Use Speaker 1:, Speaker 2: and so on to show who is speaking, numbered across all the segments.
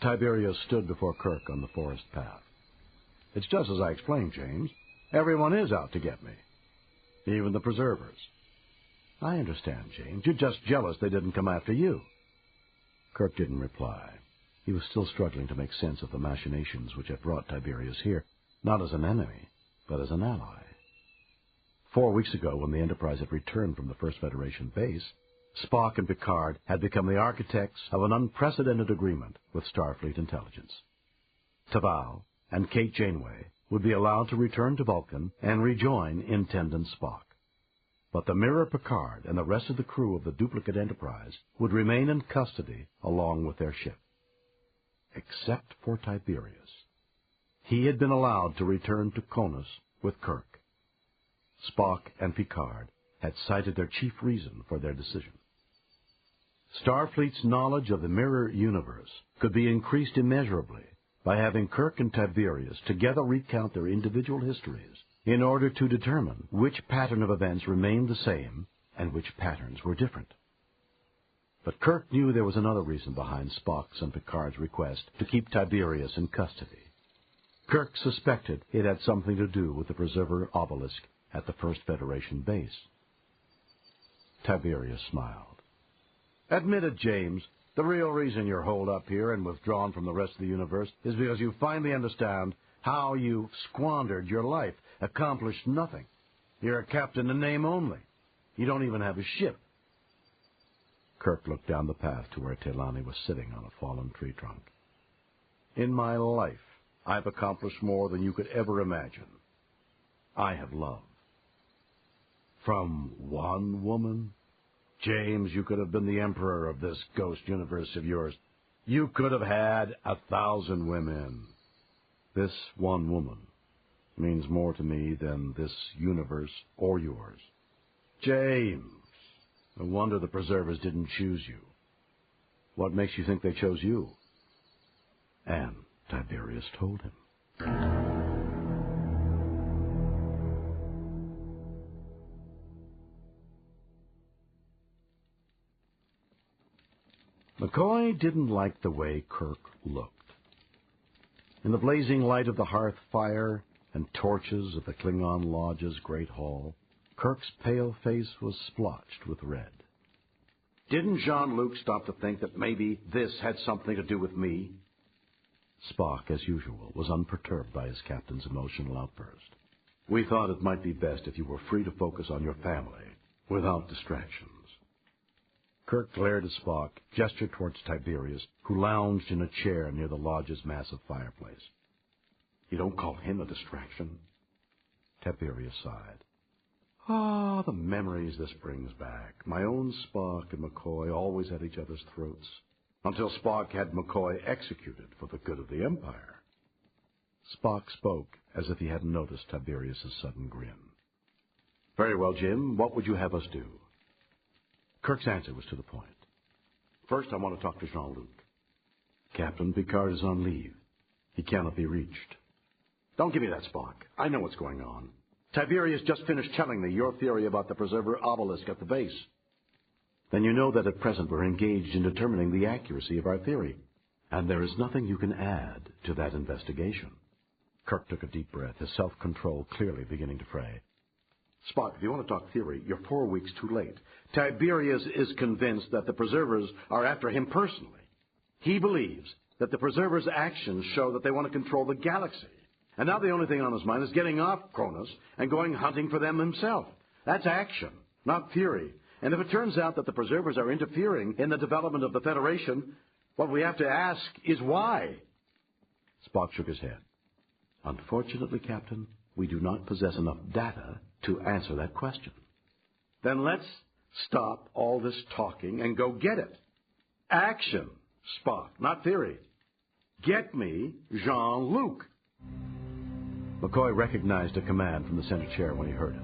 Speaker 1: Tiberius stood before Kirk on the forest path. "It's just as I explained, James. Everyone is out to get me. Even the preservers." "I understand, James. You're just jealous they didn't come after you." Kirk didn't reply. He was still struggling to make sense of the machinations which had brought Tiberius here, not as an enemy, but as an ally. 4 weeks ago, when the Enterprise had returned from the First Federation base, Spock and Picard had become the architects of an unprecedented agreement with Starfleet intelligence. T'Val and Kate Janeway would be allowed to return to Vulcan and rejoin Intendant Spock. But the Mirror Picard and the rest of the crew of the duplicate Enterprise would remain in custody along with their ship. Except for Tiberius. He had been allowed to return to Konis with Kirk. Spock and Picard had cited their chief reason for their decision. Starfleet's knowledge of the Mirror universe could be increased immeasurably by having Kirk and Tiberius together recount their individual histories in order to determine which pattern of events remained the same and which patterns were different. But Kirk knew there was another reason behind Spock's and Picard's request to keep Tiberius in custody. Kirk suspected it had something to do with the preserver obelisk at the First Federation base. Tiberius smiled. "Admit it, James. The real reason you're holed up here and withdrawn from the rest of the universe is because you finally understand how you squandered your life, accomplished nothing. You're a captain in name only. You don't even have a ship." Kirk looked down the path to where Telani was sitting on a fallen tree trunk. "In my life, I've accomplished more than you could ever imagine. I have love. From one woman? James, you could have been the emperor of this ghost universe of yours. You could have had 1,000 women. This one woman means more to me than this universe or yours. James, no wonder the preservers didn't choose you. What makes you think they chose you?" And Tiberius told him. McCoy didn't like the way Kirk looked. In the blazing light of the hearth fire and torches of the Klingon Lodge's great hall, Kirk's pale face was splotched with red. "Didn't Jean-Luc stop to think that maybe this had something to do with me?" Spock, as usual, was unperturbed by his captain's emotional outburst. "We thought it might be best if you were free to focus on your family without distractions." Kirk glared at Spock, gestured towards Tiberius, who lounged in a chair near the lodge's massive fireplace. "You don't call him a distraction?" Tiberius sighed. "Ah, the memories this brings back. My own Spock and McCoy always at each other's throats, until Spock had McCoy executed for the good of the Empire." Spock spoke as if he hadn't noticed Tiberius's sudden grin. "Very well, Jim. What would you have us do?" Kirk's answer was to the point. "First, I want to talk to Jean-Luc. Captain Picard is on leave. He cannot be reached." "Don't give me that, Spock. I know what's going on. Tiberius just finished telling me your theory about the preserver obelisk at the base." "Then you know that at present we're engaged in determining the accuracy of our theory, and there is nothing you can add to that investigation." Kirk took a deep breath, his self-control clearly beginning to fray. "Spock, if you want to talk theory, you're 4 weeks too late. Tiberius is convinced that the preservers are after him personally. He believes that the preservers' actions show that they want to control the galaxy. And now the only thing on his mind is getting off Konis and going hunting for them himself. That's action, not theory. And if it turns out that the preservers are interfering in the development of the Federation, what we have to ask is why." Spock shook his head. "Unfortunately, Captain, we do not possess enough data to answer that question." "Then let's stop all this talking and go get it. Action, Spock, not theory. Get me Jean-Luc." McCoy recognized a command from the center chair when he heard it.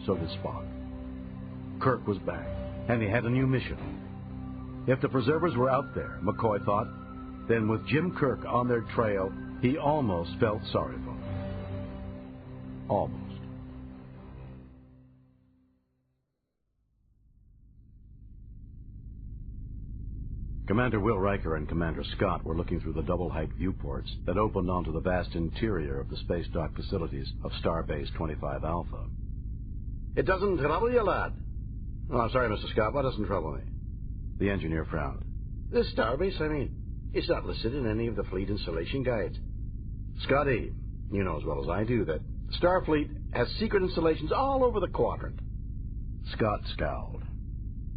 Speaker 1: So did Spock. Kirk was back, and he had a new mission. If the preservers were out there, McCoy thought, then with Jim Kirk on their trail, he almost felt sorry for them. Almost. Commander Will Riker and Commander Scott were looking through the double-height viewports that opened onto the vast interior of the space dock facilities of Starbase 25 Alpha.
Speaker 2: It doesn't trouble you, lad? Oh, I'm sorry, Mr. Scott. What doesn't trouble me?
Speaker 1: The engineer frowned.
Speaker 2: This Starbase, I mean, it's not listed in any of the fleet installation guides. Scotty, you know as well as I do that Starfleet has secret installations all over the quadrant.
Speaker 1: Scott scowled.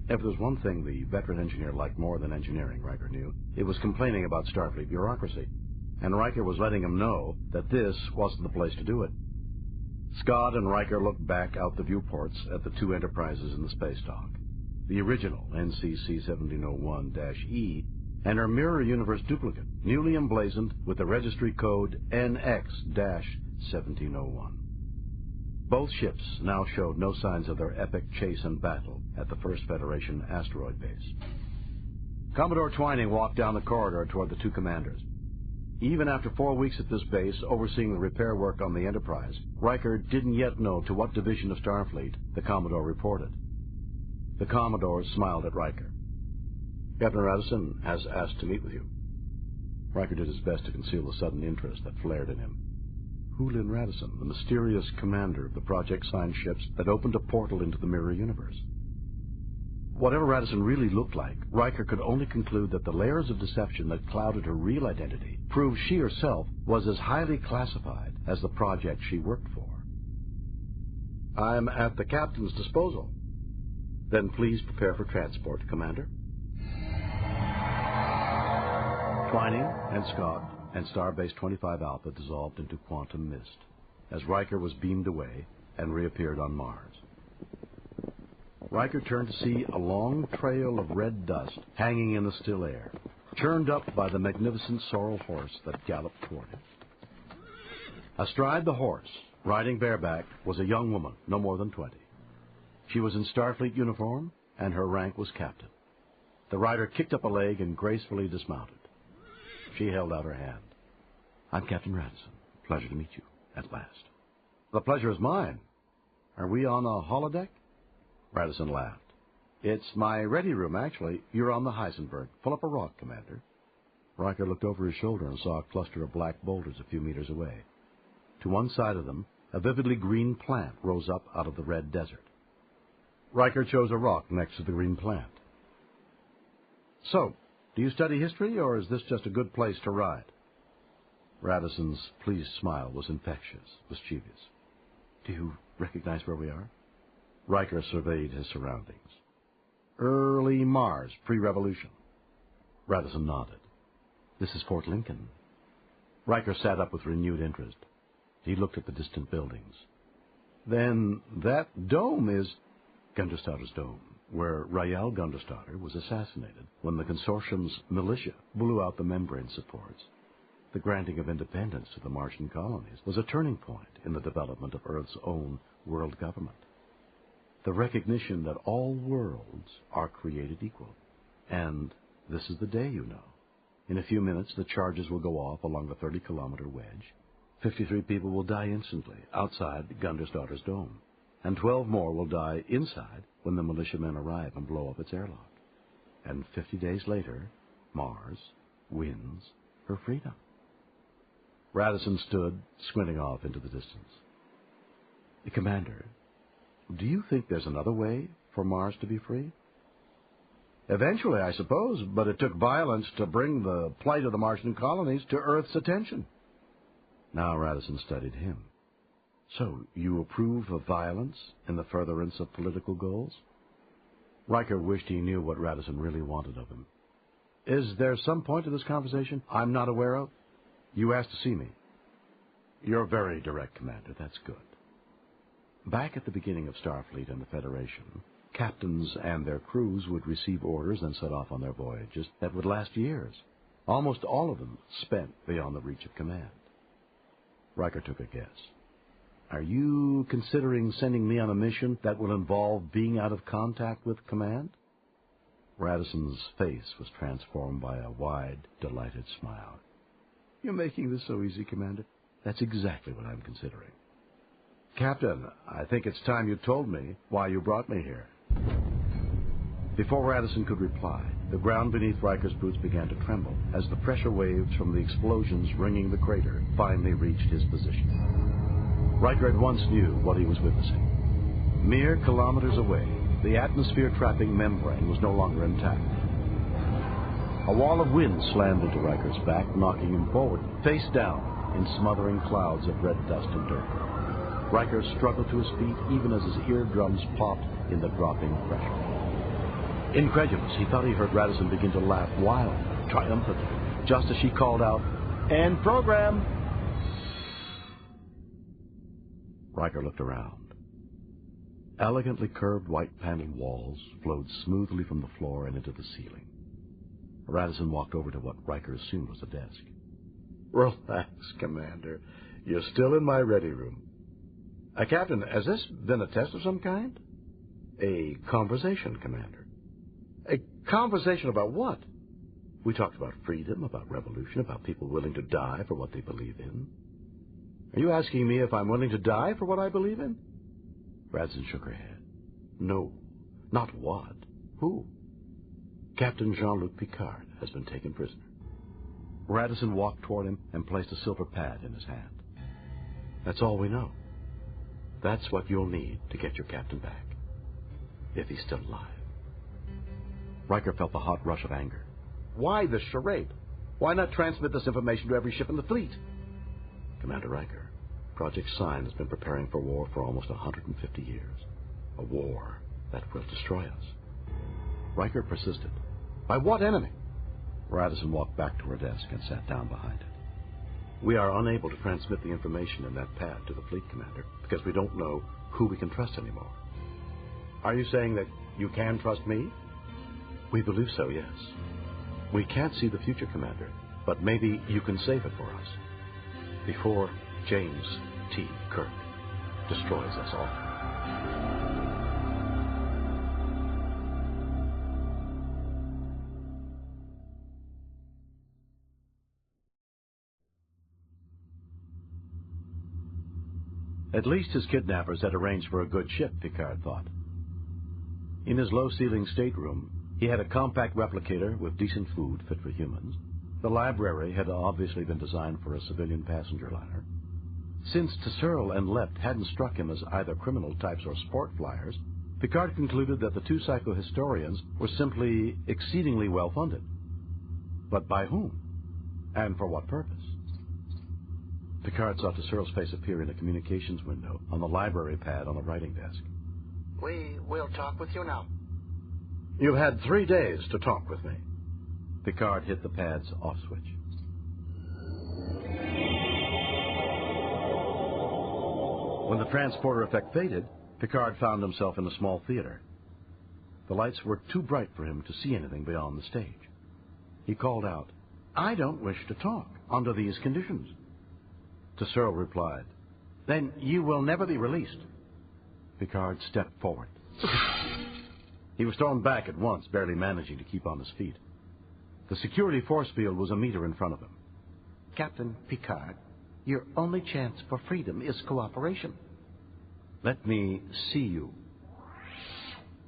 Speaker 1: If there was one thing the veteran engineer liked more than engineering, Riker knew, it was complaining about Starfleet bureaucracy. And Riker was letting him know that this wasn't the place to do it. Scott and Riker looked back out the viewports at the two Enterprises in the space dock. The original NCC 1701-E and her mirror universe duplicate, newly emblazoned with the registry code NX-1701. Both ships now showed no signs of their epic chase and battle at the First Federation asteroid base. Commodore Twining walked down the corridor toward the two commanders. Even after 4 weeks at this base, overseeing the repair work on the Enterprise, Riker didn't yet know to what division of Starfleet the Commodore reported. The Commodore smiled at Riker. Captain Radisson has asked to meet with you. Riker did his best to conceal the sudden interest that flared in him. Hulin Radisson, the mysterious commander of the project-signed ships that opened a portal into the mirror universe. Whatever Radisson really looked like, Riker could only conclude that the layers of deception that clouded her real identity proved she herself was as highly classified as the project she worked for. I'm at the captain's disposal. Then please prepare for transport, Commander. Twining and Scott and Starbase 25 Alpha dissolved into quantum mist as Riker was beamed away and reappeared on Mars. Riker turned to see a long trail of red dust hanging in the still air, churned up by the magnificent sorrel horse that galloped toward him. Astride the horse, riding bareback, was a young woman, no more than 20. She was in Starfleet uniform, and her rank was captain. The rider kicked up a leg and gracefully dismounted. She held out her hand. I'm Captain Radisson. Pleasure to meet you, at last. The pleasure is mine. Are we on a holodeck? Radisson laughed. It's my ready room, actually. You're on the Heisenberg. Pull up a rock, Commander. Riker looked over his shoulder and saw a cluster of black boulders a few meters away. To one side of them, a vividly green plant rose up out of the red desert. Riker chose a rock next to the green plant. So, do you study history, or is this just a good place to ride? Radisson's pleased smile was infectious, mischievous. Do you recognize where we are? Riker surveyed his surroundings. Early Mars, pre-revolution. Radisson nodded. This is Fort Lincoln. Riker sat up with renewed interest. He looked at the distant buildings. Then that dome is Gunderstotter's dome, where Rael Gunderstotter was assassinated when the consortium's militia blew out the membrane supports. The granting of independence to the Martian colonies was a turning point in the development of Earth's own world government. The recognition that all worlds are created equal. And this is the day, you know. In a few minutes, the charges will go off along the 30-kilometer wedge. 53 people will die instantly outside Gunderstotter's dome, and 12 more will die inside when the militiamen arrive and blow up its airlock. And 50 days later, Mars wins her freedom. Radisson stood, squinting off into the distance. Commander, do you think there's another way for Mars to be free? Eventually, I suppose, but it took violence to bring the plight of the Martian colonies to Earth's attention. Now Radisson studied him. So, you approve of violence in the furtherance of political goals? Riker wished he knew what Radisson really wanted of him. Is there some point to this conversation I'm not aware of? You asked to see me. You're very direct, Commander. That's good. Back at the beginning of Starfleet and the Federation, captains and their crews would receive orders and set off on their voyages that would last years, almost all of them spent beyond the reach of command. Riker took a guess. Are you considering sending me on a mission that will involve being out of contact with command? Radisson's face was transformed by a wide, delighted smile. You're making this so easy, Commander. That's exactly what I'm considering. Captain, I think it's time you told me why you brought me here. Before Radisson could reply, the ground beneath Riker's boots began to tremble as the pressure waves from the explosions ringing the crater finally reached his position. Riker at once knew what he was witnessing. Mere kilometers away, the atmosphere-trapping membrane was no longer intact. A wall of wind slammed into Riker's back, knocking him forward, face down, in smothering clouds of red dust and dirt. Riker struggled to his feet even as his eardrums popped in the dropping pressure. Incredulous, he thought he heard Radisson begin to laugh wildly, triumphantly, just as she called out, "End program!" Riker looked around. Elegantly curved white-paneled walls flowed smoothly from the floor and into the ceiling. Radisson walked over to what Riker assumed was a desk.
Speaker 2: Relax, Commander. You're still in my ready room. Captain, has this been a test of some kind? A conversation, Commander. A conversation about what? We talked about freedom, about revolution, about people willing to die for what they believe in. Are you asking me if I'm willing to die for what I believe in?
Speaker 1: Radisson shook her head.
Speaker 2: No. Not what? Who?
Speaker 1: Captain Jean-Luc Picard has been taken prisoner. Radisson walked toward him and placed a silver pad in his hand. That's all we know. That's what you'll need to get your captain back, if he's still alive. Riker felt the hot rush of anger.
Speaker 2: Why this charade? Why not transmit this information to every ship in the fleet?
Speaker 1: Commander Riker, Project Sign has been preparing for war for almost 150 years. A war that will destroy us. Riker persisted.
Speaker 2: By what enemy?
Speaker 1: Radisson walked back to her desk and sat down behind it. We are unable to transmit the information in that pad to the fleet, Commander, because we don't know who we can trust anymore.
Speaker 2: Are you saying that you can trust me?
Speaker 1: We believe so, yes. We can't see the future, Commander, but maybe you can save it for us. Before James T. Kirk destroys us all. At least his kidnappers had arranged for a good ship, Picard thought. In his low-ceiling stateroom, he had a compact replicator with decent food fit for humans. The library had obviously been designed for a civilian passenger liner. Since Tesserl and Lept hadn't struck him as either criminal types or sport flyers, Picard concluded that the two psychohistorians were simply exceedingly well-funded. But by whom? And for what purpose? Picard saw Tesserl's face appear in a communications window on the library pad on the writing desk.
Speaker 3: We will talk with you now.
Speaker 2: You've had 3 days to talk with me.
Speaker 1: Picard hit the pad's off switch. When the transporter effect faded, Picard found himself in a small theater. The lights were too bright for him to see anything beyond the stage. He called out, "I don't wish to talk under these conditions." Tesserl replied, "Then you will never be released." Picard stepped forward. He was thrown back at once, barely managing to keep on his feet. The security force field was a meter in front of him.
Speaker 3: Captain Picard, your only chance for freedom is cooperation.
Speaker 1: Let me see you.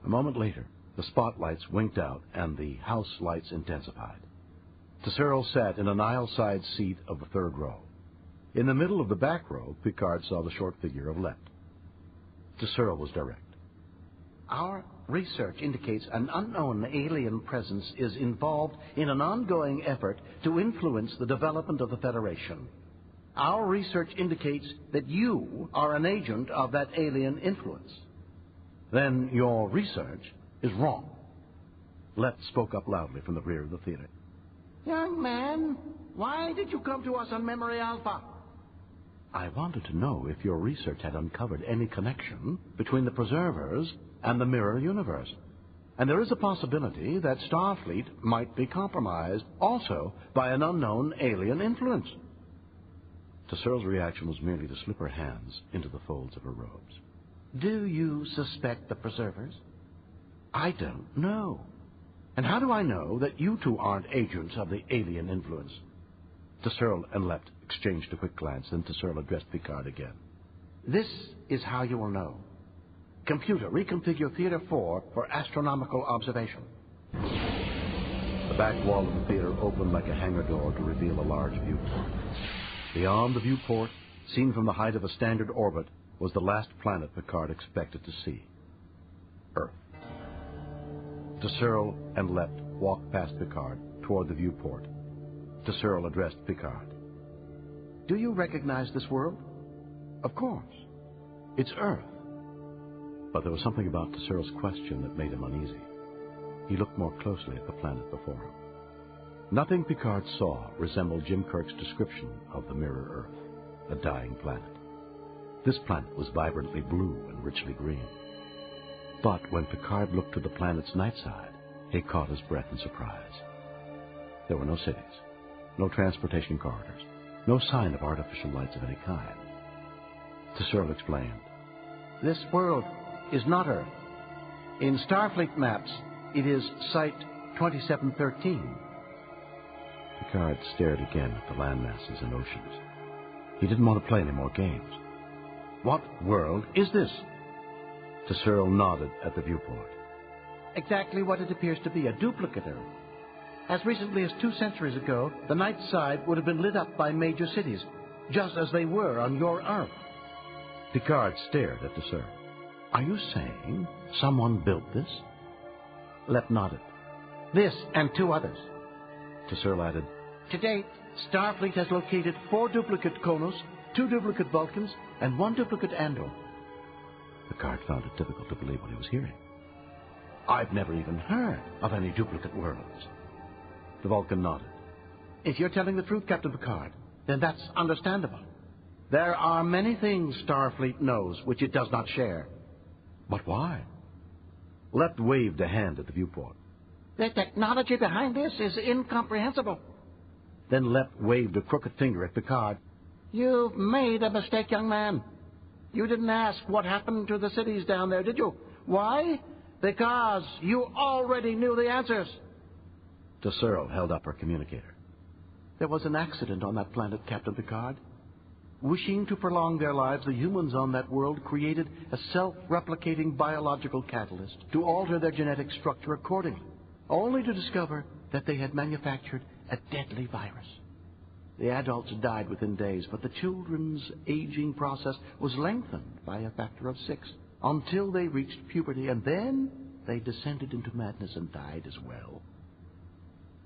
Speaker 1: A moment later, the spotlights winked out and the house lights intensified. Tesserl sat in an aisle-side seat of the third row. In the middle of the back row, Picard saw the short figure of Lept. Tesserl was direct.
Speaker 3: Our research indicates an unknown alien presence is involved in an ongoing effort to influence the development of the Federation. Our research indicates that you are an agent of that alien influence.
Speaker 1: Then your research is wrong. Lept spoke up loudly from the rear of the theater.
Speaker 3: Young man, why did you come to us on Memory Alpha?
Speaker 1: I wanted to know if your research had uncovered any connection between the Preservers and the Mirror Universe. And there is a possibility that Starfleet might be compromised also by an unknown alien influence. Tesserl's reaction was merely to slip her hands into the folds of her robes.
Speaker 3: Do you suspect the Preservers?
Speaker 1: I don't know. And how do I know that you two aren't agents of the alien influence? Tesserl and Lept exchanged a quick glance, then Tesserl addressed Picard again.
Speaker 3: This is how you will know. Computer, reconfigure Theater 4 for astronomical observation.
Speaker 1: The back wall of the theater opened like a hangar door to reveal a large viewport. Beyond the viewport, seen from the height of a standard orbit, was the last planet Picard expected to see. Earth. Tesserl and Lept walked past Picard toward the viewport. Tesserl addressed Picard.
Speaker 3: Do you recognize this world?
Speaker 1: Of course. It's Earth. But there was something about Tesserl's question that made him uneasy. He looked more closely at the planet before him. Nothing Picard saw resembled Jim Kirk's description of the mirror Earth, a dying planet. This planet was vibrantly blue and richly green. But when Picard looked to the planet's night side, he caught his breath in surprise. There were no cities, no transportation corridors, no sign of artificial lights of any kind. Tesserl explained.
Speaker 3: This world is not Earth. In Starfleet maps, it is Site 2713.
Speaker 1: Picard stared again at the landmasses and oceans. He didn't want to play any more games.
Speaker 3: What world is this?
Speaker 1: Tesserl nodded at the viewport.
Speaker 3: Exactly what it appears to be, a duplicate Earth. As recently as 2 centuries ago, the night side would have been lit up by major cities, just as they were on your Earth.
Speaker 1: Picard stared at Tesserl. Are you saying someone built this?
Speaker 3: Lepp nodded. This and 2 others.
Speaker 1: Tesserl added,
Speaker 3: To date, Starfleet has located 4 duplicate Konis, 2 duplicate Vulcans, and 1 duplicate Andor.
Speaker 1: Picard found it difficult to believe what he was hearing.
Speaker 3: I've never even heard of any duplicate worlds.
Speaker 1: The Vulcan nodded.
Speaker 3: If you're telling the truth, Captain Picard, then that's understandable. There are many things Starfleet knows which it does not share.
Speaker 1: But why? Lepp waved a hand at the viewport.
Speaker 3: The technology behind this is incomprehensible.
Speaker 1: Then Lepp waved a crooked finger at Picard.
Speaker 3: You've made a mistake, young man. You didn't ask what happened to the cities down there, did you? Why? Because you already knew the answers.
Speaker 1: Tesserl held up her communicator.
Speaker 3: There was an accident on that planet, Captain Picard. Wishing to prolong their lives, the humans on that world created a self-replicating biological catalyst to alter their genetic structure accordingly, only to discover that they had manufactured a deadly virus. The adults died within days, but the children's aging process was lengthened by a factor of 6 until they reached puberty, and then they descended into madness and died as well.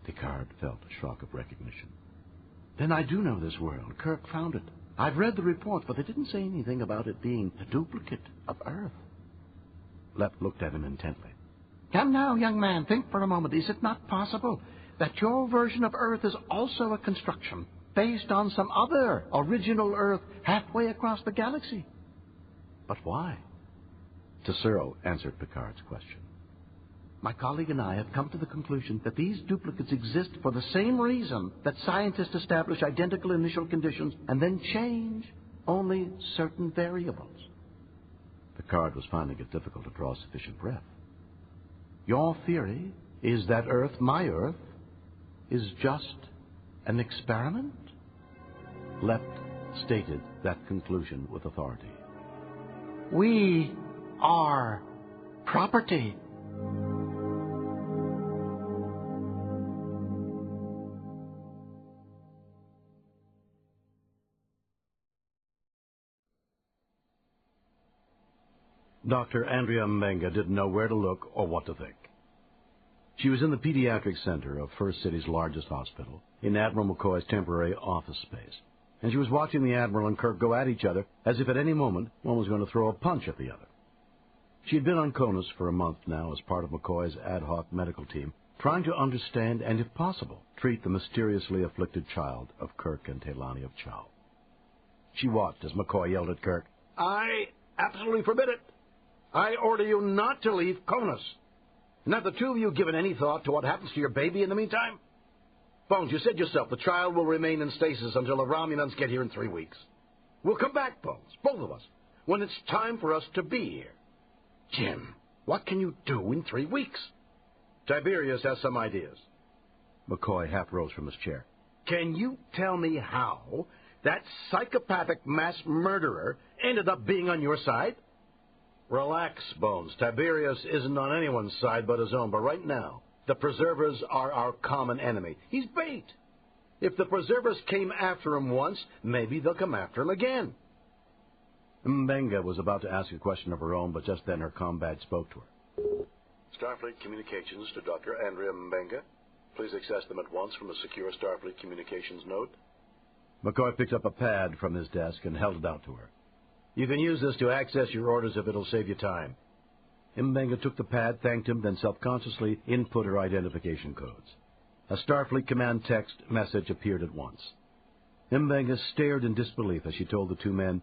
Speaker 1: Picard felt a shock of recognition.
Speaker 3: Then I do know this world. Kirk found it. I've read the reports, but they didn't say anything about it being a duplicate of Earth.
Speaker 1: Lepp looked at him intently.
Speaker 3: Come now, young man, think for a moment. Is it not possible that your version of Earth is also a construction based on some other original Earth halfway across the galaxy?
Speaker 1: But why? Tesserl answered Picard's question.
Speaker 3: My colleague and I have come to the conclusion that these duplicates exist for the same reason that scientists establish identical initial conditions and then change only certain variables.
Speaker 1: Picard was finding it difficult to draw sufficient breath.
Speaker 3: Your theory is that Earth, my Earth, is just an experiment?
Speaker 1: Lepp stated that conclusion with authority.
Speaker 3: We are property.
Speaker 1: Dr. Andrea Mbenga didn't know where to look or what to think. She was in the pediatric center of First City's largest hospital, in Admiral McCoy's temporary office space, and she was watching the Admiral and Kirk go at each other as if at any moment one was going to throw a punch at the other. She had been on Konis for a month now as part of McCoy's ad hoc medical team, trying to understand and, if possible, treat the mysteriously afflicted child of Kirk and Telani of Chow. She watched as McCoy yelled at Kirk,
Speaker 2: I absolutely forbid it. I order you not to leave Konis. And have the 2 of you given any thought to what happens to your baby in the meantime? Bones, you said yourself the child will remain in stasis until the Romulans get here in 3 weeks. We'll come back, Bones, both of us, when it's time for us to be here. Jim, what can you do in 3 weeks? Tiberius has some ideas.
Speaker 1: McCoy half rose from his chair.
Speaker 2: Can you tell me how that psychopathic mass murderer ended up being on your side? Relax, Bones. Tiberius isn't on anyone's side but his own. But right now, the Preservers are our common enemy. He's bait. If the Preservers came after him once, maybe they'll come after him again.
Speaker 1: Mbenga was about to ask a question of her own, but just then her combadge spoke to her.
Speaker 2: Starfleet Communications to Dr. Andrea Mbenga. Please access them at once from a secure Starfleet Communications node.
Speaker 1: McCoy picked up a pad from his desk and held it out to her. You can use this to access your orders if it'll save you time. Mbenga took the pad, thanked him, then self-consciously input her identification codes. A Starfleet command text message appeared at once. Mbenga stared in disbelief as she told the two men,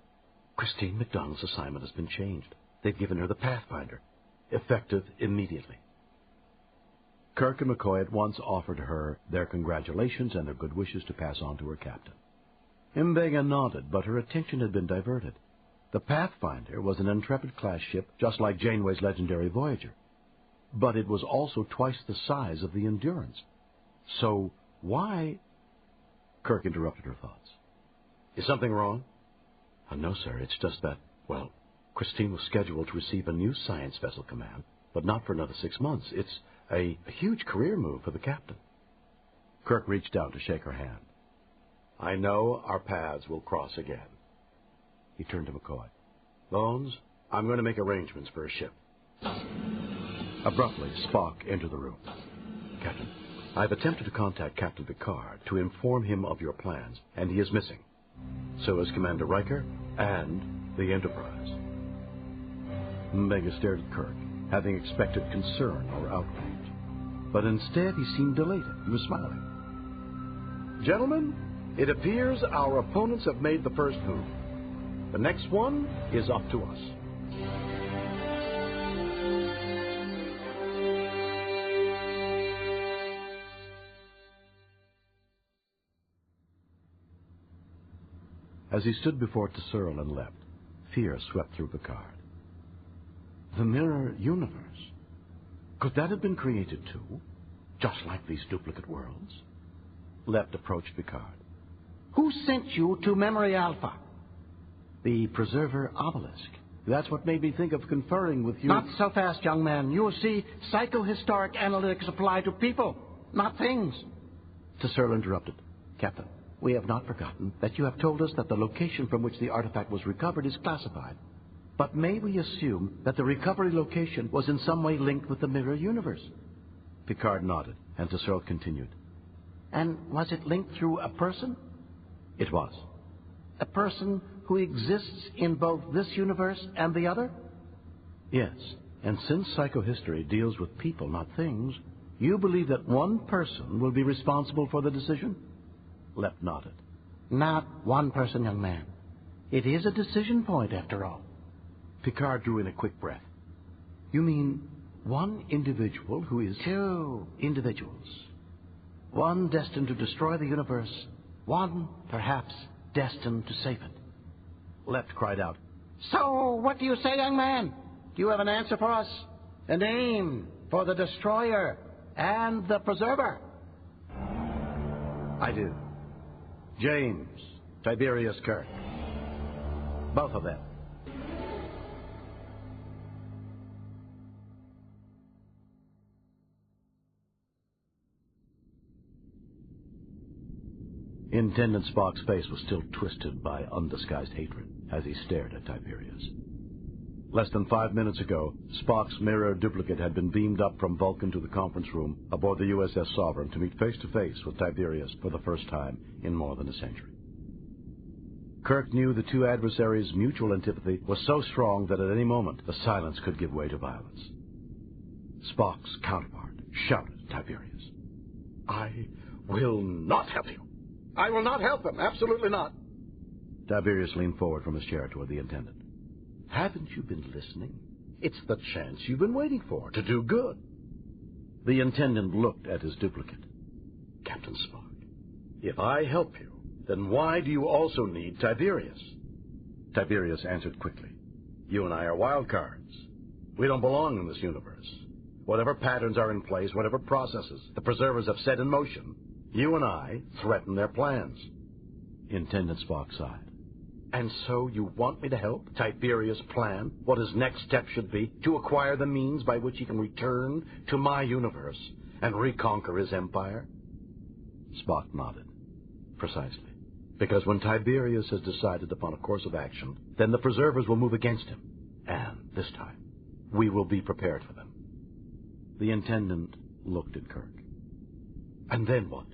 Speaker 1: Christine McDonald's assignment has been changed. They've given her the Pathfinder, effective immediately. Kirk and McCoy at once offered her their congratulations and their good wishes to pass on to her captain. Mbenga nodded, but her attention had been diverted. The Pathfinder was an Intrepid-class ship, just like Janeway's legendary Voyager. But it was also twice the size of the Endurance. So, why... Kirk interrupted her thoughts. Is something wrong? No, sir. It's just that, well, Christine was scheduled to receive a new science vessel command, but not for another 6 months. It's a huge career move for the captain. Kirk reached out to shake her hand. I know our paths will cross again. He turned to McCoy. Bones, I'm going to make arrangements for a ship. Abruptly, Spock entered the room. Captain, I've attempted to contact Captain Picard to inform him of your plans, and he is missing. So is Commander Riker and the Enterprise. Mbenga stared at Kirk, having expected concern or outrage. But instead, he seemed elated. He was smiling. Gentlemen, it appears our opponents have made the first move. The next one is up to us. As he stood before Tesserl and leapt, fear swept through Picard. The mirror universe. Could that have been created too? Just like these duplicate worlds? Leapt approached Picard.
Speaker 3: Who sent you to Memory Alpha?
Speaker 1: The Preserver Obelisk. That's what made me think of conferring with you.
Speaker 3: Not so fast, young man. You see, psychohistoric analytics apply to people, not things.
Speaker 1: Tesserl interrupted. Captain, we have not forgotten that you have told us that the location from which the artifact was recovered is classified. But may we assume that the recovery location was in some way linked with the mirror universe? Picard nodded, and Tesserl continued.
Speaker 3: And was it linked through a person?
Speaker 1: It was.
Speaker 3: A person who exists in both this universe and the other?
Speaker 1: Yes, and since psychohistory deals with people, not things, you believe that one person will be responsible for the decision? Lepp nodded.
Speaker 3: Not one person, young man. It is a decision point, after all.
Speaker 1: Picard drew in a quick breath. You mean one individual who is...
Speaker 3: Two individuals. One destined to destroy the universe. One, perhaps, destined to save it.
Speaker 1: Lepp cried out.
Speaker 3: So, what do you say, young man? Do you have an answer for us? A name for the destroyer and the preserver?
Speaker 1: I do. James Tiberius Kirk. Both of them. Intendant Spock's face was still twisted by undisguised hatred as he stared at Tiberius. Less than 5 minutes ago, Spock's mirror duplicate had been beamed up from Vulcan to the conference room aboard the USS Sovereign to meet face-to-face with Tiberius for the first time in more than a century. Kirk knew the two adversaries' mutual antipathy was so strong that at any moment the silence could give way to violence. Spock's counterpart shouted at Tiberius.
Speaker 2: I will not help you. I will not help them. Absolutely not.
Speaker 1: Tiberius leaned forward from his chair toward the attendant. Haven't you been listening? It's the chance you've been waiting for, to do good. The attendant looked at his duplicate. Captain Spock, if I help you, then why do you also need Tiberius? Tiberius answered quickly. You and I are wild cards. We don't belong in this universe. Whatever patterns are in place, whatever processes the preservers have set in motion, you and I threaten their plans. Intendant Spock sighed.
Speaker 3: And so you want me to help Tiberius plan what his next step should be to acquire the means by which he can return to my universe and reconquer his empire?
Speaker 1: Spock nodded.
Speaker 3: Precisely. Because when Tiberius has decided upon a course of action, then the preservers will move against him. And this time, we will be prepared for them.
Speaker 1: The Intendant looked at Kirk.
Speaker 3: And then what?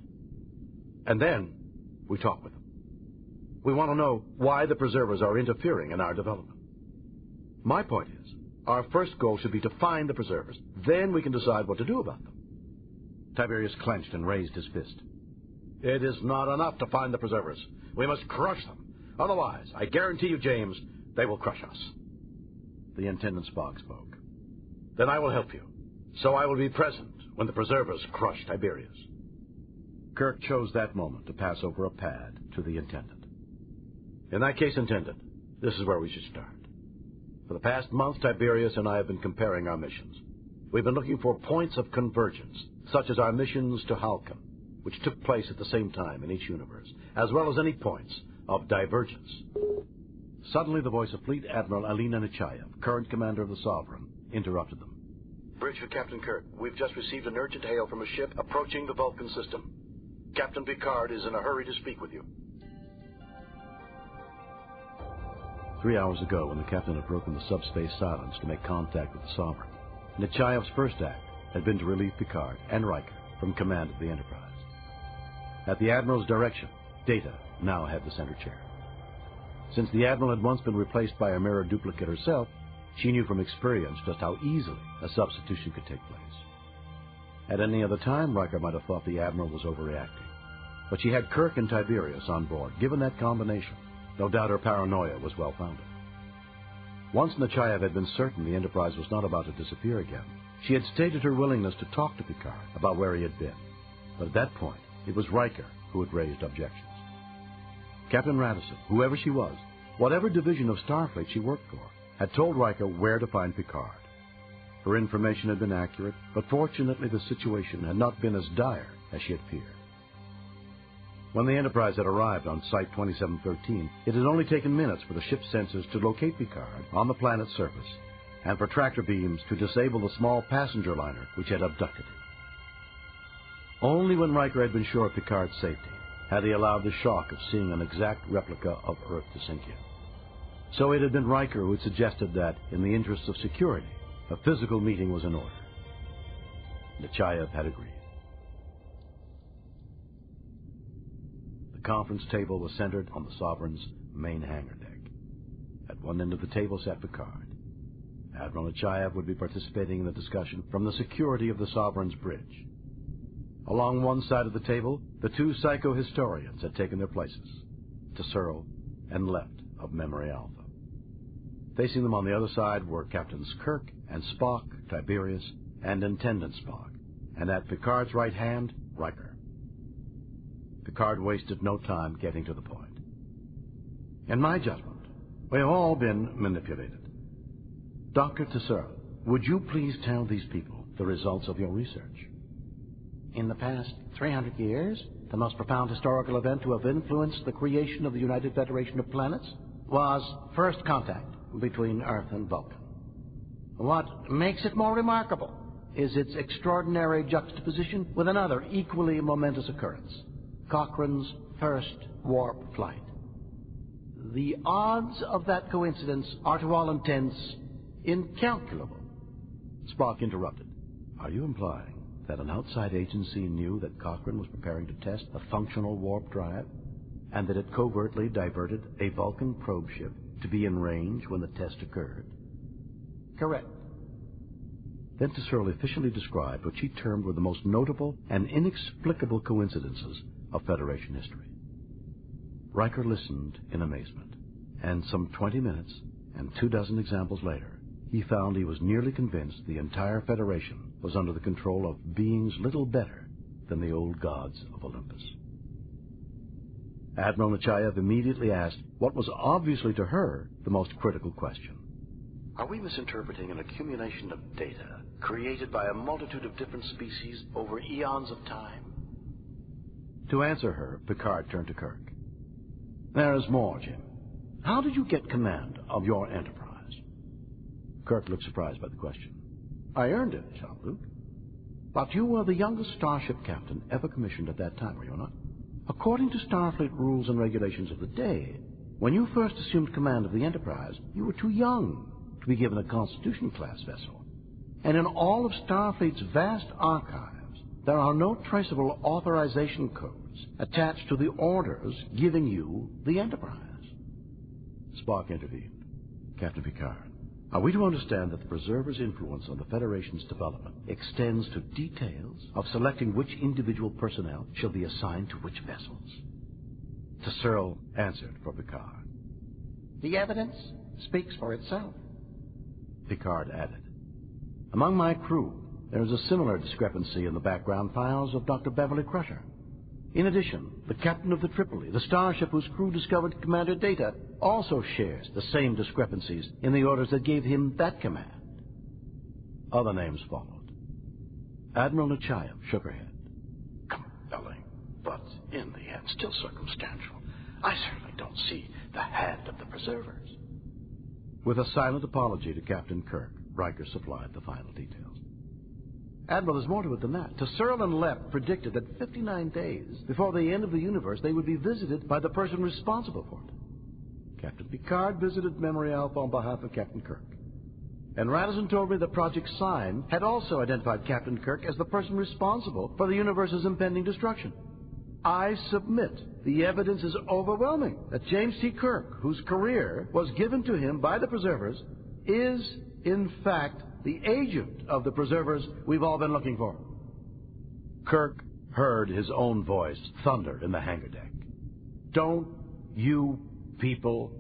Speaker 3: And then we talk with them. We want to know why the preservers are interfering in our development. My point is, our first goal should be to find the preservers. Then we can decide what to do about them.
Speaker 1: Tiberius clenched and raised his fist.
Speaker 3: It is not enough to find the preservers. We must crush them. Otherwise, I guarantee you, James, they will crush us.
Speaker 1: The Intendant Spock spoke.
Speaker 3: Then I will help you. So I will be present when the preservers crush Tiberius.
Speaker 1: Kirk chose that moment to pass over a pad to the Intendant.
Speaker 3: In that case, Intendant, this is where we should start. For the past month, Tiberius and I have been comparing our missions. We've been looking for points of convergence, such as our missions to Halcon, which took place at the same time in each universe, as well as any points of divergence.
Speaker 1: Suddenly, the voice of Fleet Admiral Alina Nechayev, current commander of the Sovereign, interrupted them.
Speaker 3: Bridge for Captain Kirk. We've just received an urgent hail from a ship approaching the Vulcan system. Captain Picard is in a hurry to speak with you.
Speaker 1: 3 hours ago, when the captain had broken the subspace silence to make contact with the Sovereign, Nechayev's first act had been to relieve Picard and Riker from command of the Enterprise. At the Admiral's direction, Data now had the center chair. Since the Admiral had once been replaced by a mirror duplicate herself, she knew from experience just how easily a substitution could take place. At any other time, Riker might have thought the Admiral was overreacting. But she had Kirk and Tiberius on board. Given that combination, no doubt her paranoia was well-founded. Once Nechayev had been certain the Enterprise was not about to disappear again, she had stated her willingness to talk to Picard about where he had been. But at that point, it was Riker who had raised objections. Captain Radisson, whoever she was, whatever division of Starfleet she worked for, had told Riker where to find Picard. Her information had been accurate, but fortunately the situation had not been as dire as she had feared. When the Enterprise had arrived on Site 2713, it had only taken minutes for the ship's sensors to locate Picard on the planet's surface, and for tractor beams to disable the small passenger liner which had abducted him. Only when Riker had been sure of Picard's safety had he allowed the shock of seeing an exact replica of Earth to sink in. So it had been Riker who had suggested that, in the interests of security, a physical meeting was in order. Nechayev had agreed. The conference table was centered on the Sovereign's main hangar deck. At one end of the table sat Picard. Admiral Nechayev would be participating in the discussion from the security of the Sovereign's bridge. Along one side of the table, the two psychohistorians had taken their places, to Searle and left of Memory Alpha. Facing them on the other side were Captains Kirk and Spock, Tiberius, and Intendant Spock, and at Picard's right hand, Riker. Picard wasted no time getting to the point. In my judgment, we have all been manipulated. Dr. Tesoro, would you please tell these people the results of your research? In the past 300 years, the most profound historical event to have influenced the creation of the United Federation of Planets was first contact between Earth and Vulcan. What makes it more remarkable is its extraordinary juxtaposition with another equally momentous occurrence, Cochrane's first warp flight. The odds of that coincidence are to all intents incalculable. Spock interrupted. Are you implying that an outside agency knew that Cochrane was preparing to test a functional warp drive, and that it covertly diverted a Vulcan probe ship to be in range when the test occurred? Correct. Then Tesoro officially described what she termed were the most notable and inexplicable coincidences of Federation history. Riker listened in amazement, and some 20 minutes and 24 examples later, he found he was nearly convinced the entire Federation was under the control of beings little better than the old gods of Olympus. Admiral Nechayev immediately asked what was obviously to her the most critical question. Are we misinterpreting an accumulation of data created by a multitude of different species over eons of time? To answer her, Picard turned to Kirk. There is more, Jim.
Speaker 3: how did you get command of your enterprise?
Speaker 1: Kirk looked surprised by the question.
Speaker 3: I earned it, Jean-Luc. But you were the youngest starship captain ever commissioned at that time, were you not? According to Starfleet rules and regulations of the day, when you first assumed command of the Enterprise, you were too young to be given a Constitution-class vessel. And in all of Starfleet's vast archives, there are no traceable authorization codes attached to the orders giving you the Enterprise.
Speaker 1: Spock intervened. Captain Picard, are we to understand that the Preserver's influence on the Federation's development extends to details of selecting which individual personnel shall be assigned to which vessels? Searle answered for Picard.
Speaker 3: The evidence speaks for itself.
Speaker 1: Picard added, among my crew, there is a similar discrepancy in the background files of Dr. Beverly Crusher. In addition, the captain of the Tripoli, the starship whose crew discovered Commander Data, also shares the same discrepancies in the orders that gave him that command. Other names followed. Admiral Nechayev shook her head.
Speaker 3: Compelling, but in the end still circumstantial. I certainly don't see the hand of the Preservers.
Speaker 1: With a silent apology to Captain Kirk, Riker supplied the final details.
Speaker 3: Admiral, there's more to it than that. Searle and Lepp predicted that 59 days before the end of the universe, they would be visited by the person responsible for it.
Speaker 1: Captain Picard visited Memory Alpha on behalf of Captain Kirk.
Speaker 3: And Radisson told me that Project Sign had also identified Captain Kirk as the person responsible for the universe's impending destruction. I submit the evidence is overwhelming that James T. Kirk, whose career was given to him by the Preservers, is, in fact, the agent of the Preservers we've all been looking for.
Speaker 1: Kirk heard his own voice thunder in the hangar deck.
Speaker 3: Don't you people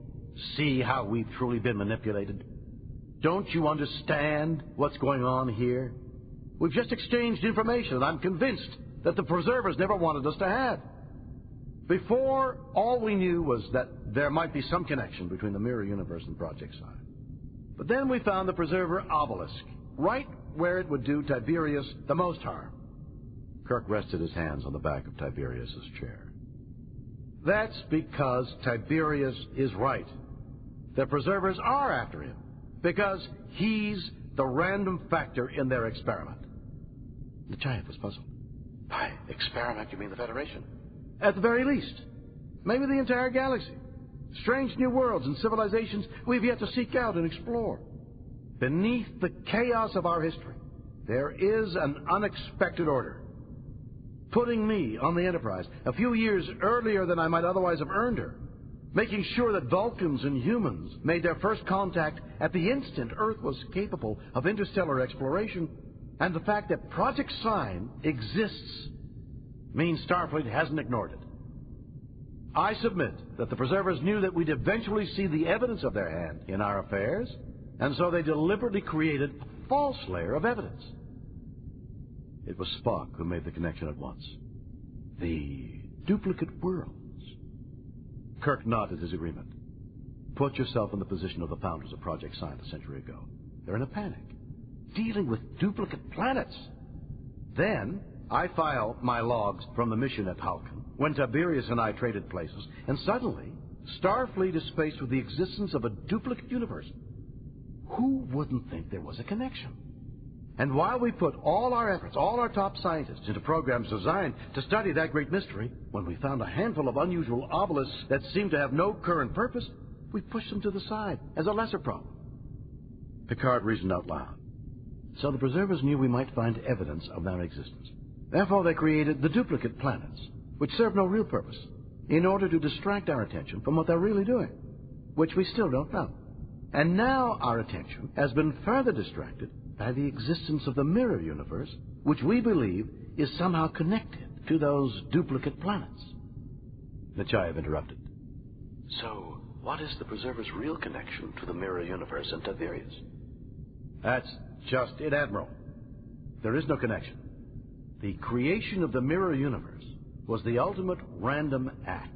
Speaker 3: see how we've truly been manipulated? Don't you understand what's going on here? We've just exchanged information that I'm convinced that the Preservers never wanted us to have. Before, all we knew was that there might be some connection between the Mirror Universe and Project Sign. But then we found the Preserver obelisk, right where it would do Tiberius the most harm.
Speaker 1: Kirk rested his hands on the back of Tiberius's chair.
Speaker 3: That's because Tiberius is right. The Preservers are after him, because he's the random factor in their experiment.
Speaker 1: Nechayev was puzzled.
Speaker 3: By experiment, you mean the Federation? At the very least. Maybe the entire galaxy. Strange new worlds and civilizations we've yet to seek out and explore. Beneath the chaos of our history, there is an unexpected order. Putting me on the Enterprise a few years earlier than I might otherwise have earned her. Making sure that Vulcans and humans made their first contact at the instant Earth was capable of interstellar exploration. And the fact that Project Sign exists means Starfleet hasn't ignored it. I submit that the Preservers knew that we'd eventually see the evidence of their hand in our affairs, and so they deliberately created a false layer of evidence.
Speaker 1: It was Spock who made the connection at once. The duplicate worlds. Kirk nodded his agreement. Put yourself in the position of the founders of Project Sign a century ago. They're in a panic,
Speaker 3: dealing with duplicate planets. Then I file my logs from the mission at Halkan, when Tiberius and I traded places, and suddenly Starfleet is faced with the existence of a duplicate universe. Who wouldn't think there was a connection? And while we put all our efforts, all our top scientists, into programs designed to study that great mystery, when we found a handful of unusual obelisks that seemed to have no current purpose, we pushed them to the side as a lesser problem.
Speaker 1: Picard reasoned out loud. So the Preservers knew we might find evidence of their existence. Therefore they created the duplicate planets, which serve no real purpose, in order to distract our attention from what they're really doing, which we still don't know. And now our attention has been further distracted by the existence of the Mirror Universe, which we believe is somehow connected to those duplicate planets.
Speaker 2: Nechayev interrupted.
Speaker 3: So, what is the Preserver's real connection to the Mirror Universe and Tiberius?
Speaker 1: That's just it, Admiral. There is no connection. The creation of the Mirror Universe was the ultimate random act,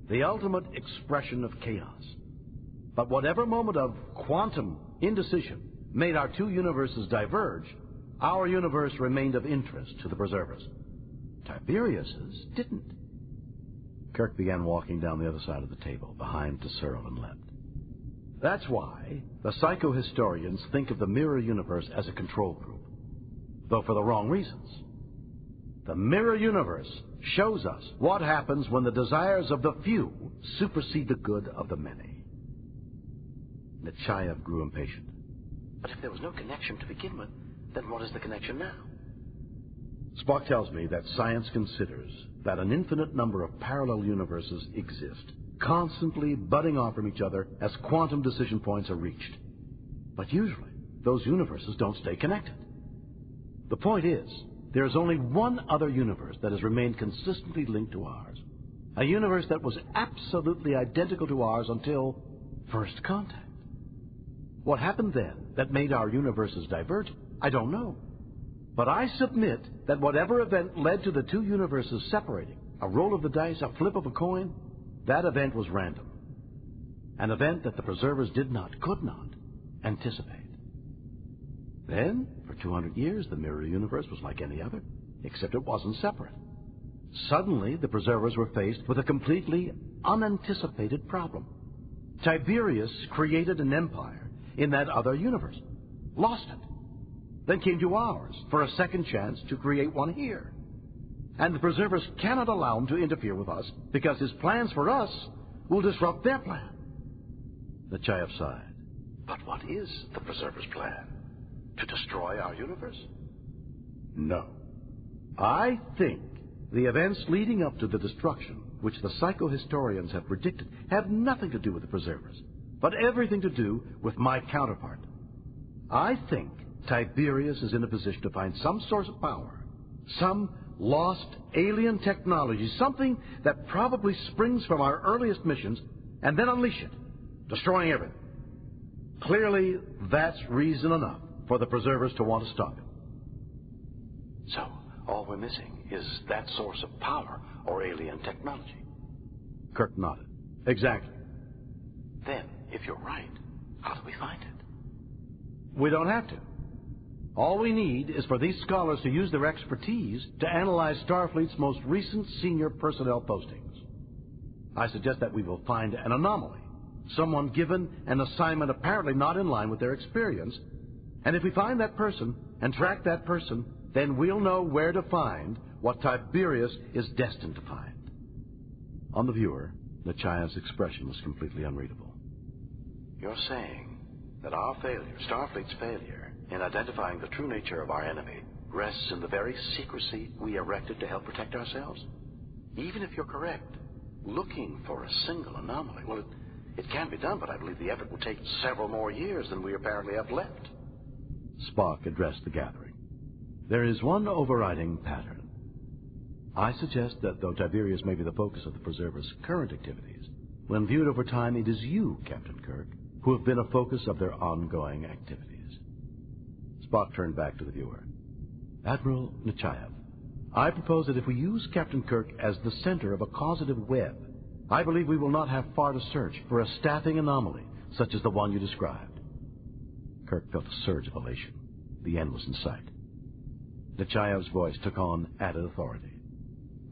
Speaker 1: the ultimate expression of chaos. But whatever moment of quantum indecision made our two universes diverge, our universe remained of interest to the Preservers. Tiberius's didn't. Kirk began walking down the other side of the table, behind Searle and Lepp. That's why the psychohistorians think of the mirror universe as a control group, though for the wrong reasons. The mirror universe shows us what happens when the desires of the few supersede the good of the many. Nechayev grew impatient.
Speaker 3: But if there was no connection to begin with, then what is the connection now?
Speaker 1: Spock tells me that science considers that an infinite number of parallel universes exist, constantly budding off from each other as quantum decision points are reached. But usually, those universes don't stay connected. The point is, there is only one other universe that has remained consistently linked to ours. A universe that was absolutely identical to ours until first contact. What happened then that made our universes divergent, I don't know. But I submit that whatever event led to the two universes separating, a roll of the dice, a flip of a coin, that event was random. An event that the preservers could not anticipate. Then, for 200 years, the mirror universe was like any other, except it wasn't separate. Suddenly, the preservers were faced with a completely unanticipated problem. Tiberius created an empire in that other universe, lost it, then came to ours for a second chance to create one here. And the preservers cannot allow him to interfere with us because his plans for us will disrupt their plan. Nechayev sighed.
Speaker 3: But what is the preserver's plan? To destroy our universe?
Speaker 1: No. I think the events leading up to the destruction, which the psychohistorians have predicted, have nothing to do with the preservers, but everything to do with my counterpart. I think Tiberius is in a position to find some source of power, some lost alien technology, something that probably springs from our earliest missions, and then unleash it, destroying everything. Clearly, that's reason enough for the preservers to want to stop it.
Speaker 3: So, all we're missing is that source of power or alien technology.
Speaker 1: Kirk nodded. Exactly.
Speaker 3: Then, if you're right, how do we find it?
Speaker 1: We don't have to. All we need is for these scholars to use their expertise to analyze Starfleet's most recent senior personnel postings. I suggest that we will find an anomaly, someone given an assignment apparently not in line with their experience, and if we find that person and track that person, then we'll know where to find what Tiberius is destined to find. On the viewer, Nechayev's expression was completely unreadable.
Speaker 3: You're saying that our failure, Starfleet's failure, in identifying the true nature of our enemy rests in the very secrecy we erected to help protect ourselves? Even if you're correct, looking for a single anomaly, well, it can be done, but I believe the effort will take several more years than we apparently have left.
Speaker 1: Spock addressed the gathering. There is one overriding pattern. I suggest that though Tiberius may be the focus of the preservers' current activities, when viewed over time, it is you, Captain Kirk, who have been a focus of their ongoing activities. Spock turned back to the viewer. Admiral Nechayev, I propose that if we use Captain Kirk as the center of a causative web, I believe we will not have far to search for a staffing anomaly such as the one you described. Kirk felt a surge of elation. The end was in sight. Nechayev's voice took on added authority.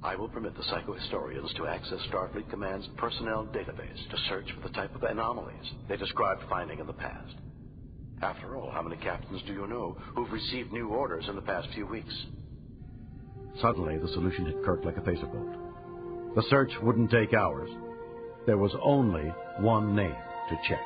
Speaker 3: I will permit the psychohistorians to access Starfleet Command's personnel database to search for the type of anomalies they described finding in the past. After all, how many captains do you know who've received new orders in the past few weeks?
Speaker 1: Suddenly, the solution hit Kirk like a phaser-bolt. The search wouldn't take hours. There was only one name to check.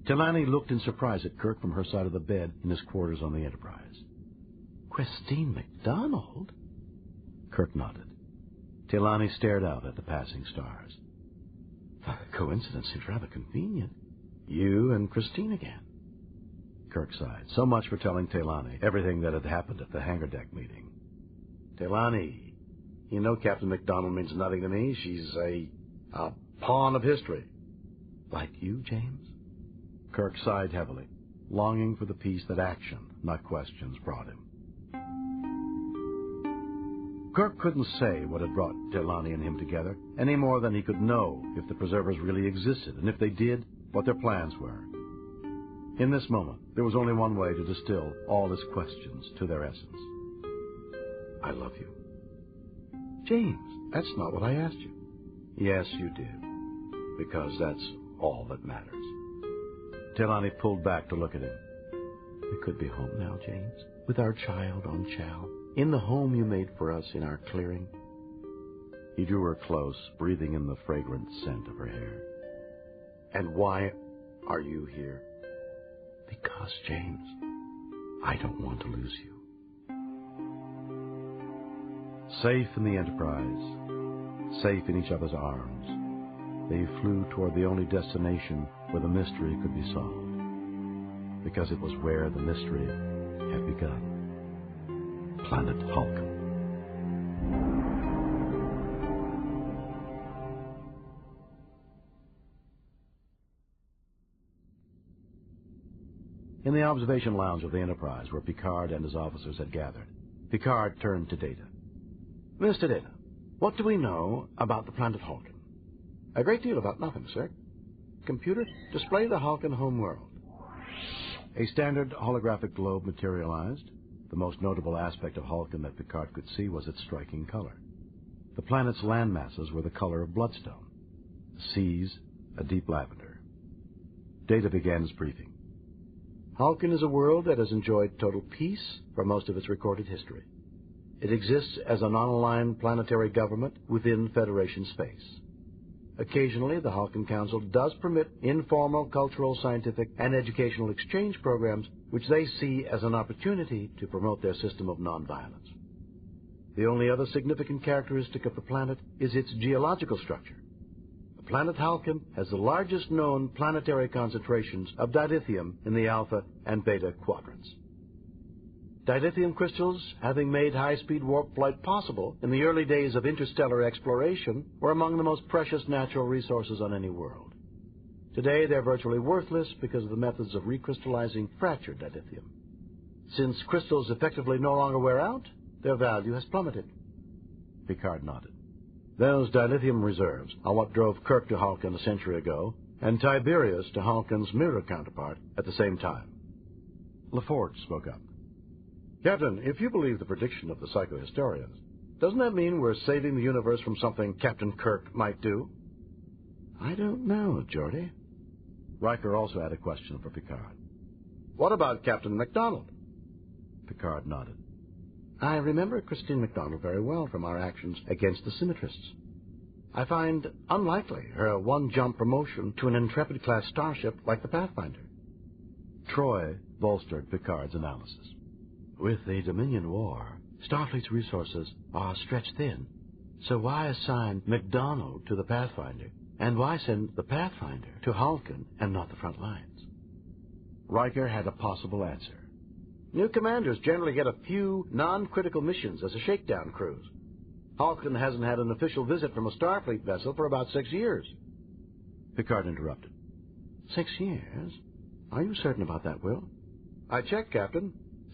Speaker 1: Tilani looked in surprise at Kirk from her side of the bed in his quarters on the Enterprise. Christine MacDonald? Kirk nodded. Tilani stared out at the passing stars. The coincidence seems rather convenient. You and Christine again. Kirk sighed. So much for telling Tilani everything that had happened at the hangar deck meeting. Tilani, you know Captain MacDonald means nothing to me. She's a pawn of history. Like you, James? Kirk sighed heavily, longing for the peace that action, not questions, brought him. Kirk couldn't say what had brought Delani and him together, any more than he could know if the preservers really existed, and if they did, what their plans were. In this moment, there was only one way to distill all his questions to their essence. I love you. James, that's not what I asked you. Yes, you did, because that's all that matters. Delani pulled back to look at him. We could be home now, James, with our child on Chow, in the home you made for us in our clearing. He drew her close, breathing in the fragrant scent of her hair. And why are you here? Because, James, I don't want to lose you. Safe in the Enterprise, safe in each other's arms, they flew toward the only destination where the mystery could be solved, because it was where the mystery had begun. Planet Hulk. In the observation lounge of the Enterprise, where Picard and his officers had gathered, Picard turned to Data. Mr. Data, what do we know about the planet Hulk? A great deal about nothing, sir. Computer, display the Hulk home world. A standard holographic globe materialized. The most notable aspect of Hulkan that Picard could see was its striking color. The planet's land masses were the color of bloodstone. The seas, a deep lavender. Data began his briefing. Hulkan is a world that has enjoyed total peace for most of its recorded history. It exists as a non-aligned planetary government within Federation space. Occasionally, the Hulkan Council does permit informal cultural, scientific, and educational exchange programs which they see as an opportunity to promote their system of nonviolence. The only other significant characteristic of the planet is its geological structure. The planet Hulkan has the largest known planetary concentrations of dilithium in the alpha and beta quadrants. Dilithium crystals, having made high-speed warp flight possible in the early days of interstellar exploration, were among the most precious natural resources on any world. Today, they're virtually worthless because of the methods of recrystallizing fractured dilithium. Since crystals effectively no longer wear out, their value has plummeted. Picard nodded. Those dilithium reserves are what drove Kirk to Hulkan a century ago, and Tiberius to Hulkan's mirror counterpart at the same time. LaForge spoke up. Captain, if you believe the prediction of the psychohistorians, doesn't that mean we're saving the universe from something Captain Kirk might do? I don't know, Geordi. Riker also had a question for Picard. What about Captain MacDonald? Picard nodded. I remember Christine MacDonald very well from our actions against the Symmetrists. I find unlikely her one-jump promotion to an Intrepid-class starship like the Pathfinder. Troy bolstered Picard's analysis. With the Dominion War, Starfleet's resources are stretched thin. So why assign MacDonald to the Pathfinder, and why send the Pathfinder to Hulkan and not the front lines? Riker had a possible answer. New commanders generally get a few non-critical missions as a shakedown cruise. Hulkan hasn't had an official visit from a Starfleet vessel for about 6 years. Picard interrupted. 6 years? Are you certain about that, Will? I checked, Captain.